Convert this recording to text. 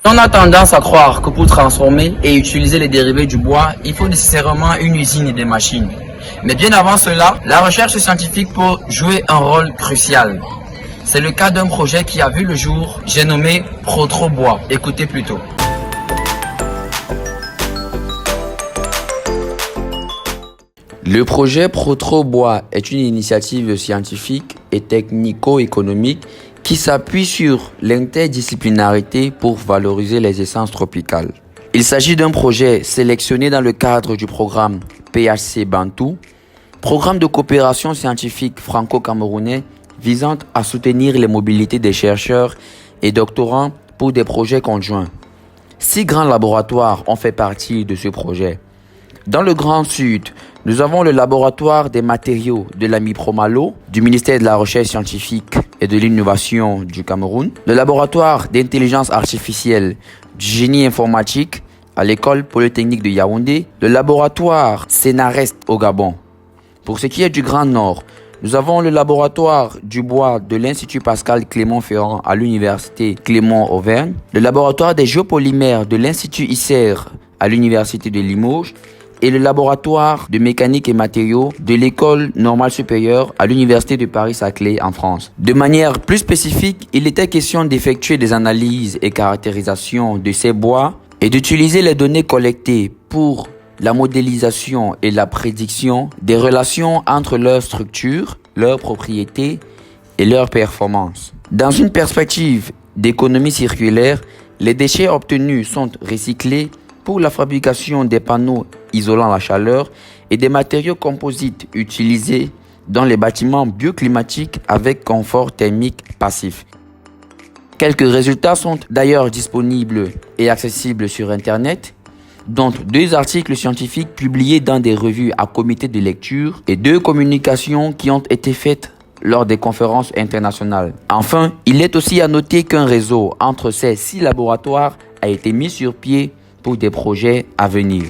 On a tendance à croire que pour transformer et utiliser les dérivés du bois, il faut nécessairement une usine et des machines. Mais bien avant cela, la recherche scientifique peut jouer un rôle crucial. C'est le cas d'un projet qui a vu le jour, j'ai nommé Protrobois. Écoutez plutôt. Le projet Protrobois est une initiative scientifique et technico-économique qui s'appuie sur l'interdisciplinarité pour valoriser les essences tropicales. Il s'agit d'un projet sélectionné dans le cadre du programme PHC Bantou, programme de coopération scientifique franco-camerounais visant à soutenir les mobilités des chercheurs et doctorants pour des projets conjoints. 6 grands laboratoires ont fait partie de ce projet. Dans le Grand Sud, nous avons le laboratoire des matériaux de l'AMI Promalo, du ministère de la Recherche scientifique et de l'Innovation du Cameroun, le laboratoire d'intelligence artificielle du génie informatique à l'école polytechnique de Yaoundé, le laboratoire Sénarest au Gabon. Pour ce qui est du Grand Nord, nous avons le laboratoire du bois de l'Institut Pascal Clément-Ferrand à l'Université Clément-Auvergne, le laboratoire des géopolymères de l'Institut ICER à l'Université de Limoges, et le laboratoire de mécanique et matériaux de l'École normale supérieure à l'Université de Paris-Saclay en France. De manière plus spécifique, il était question d'effectuer des analyses et caractérisations de ces bois et d'utiliser les données collectées pour la modélisation et la prédiction des relations entre leur structure, leurs propriétés et leurs performances. Dans une perspective d'économie circulaire, les déchets obtenus sont recyclés pour la fabrication des panneaux isolant la chaleur et des matériaux composites utilisés dans les bâtiments bioclimatiques avec confort thermique passif. Quelques résultats sont d'ailleurs disponibles et accessibles sur Internet, dont 2 articles scientifiques publiés dans des revues à comité de lecture et 2 communications qui ont été faites lors des conférences internationales. Enfin, il est aussi à noter qu'un réseau entre ces 6 laboratoires a été mis sur pied pour des projets à venir.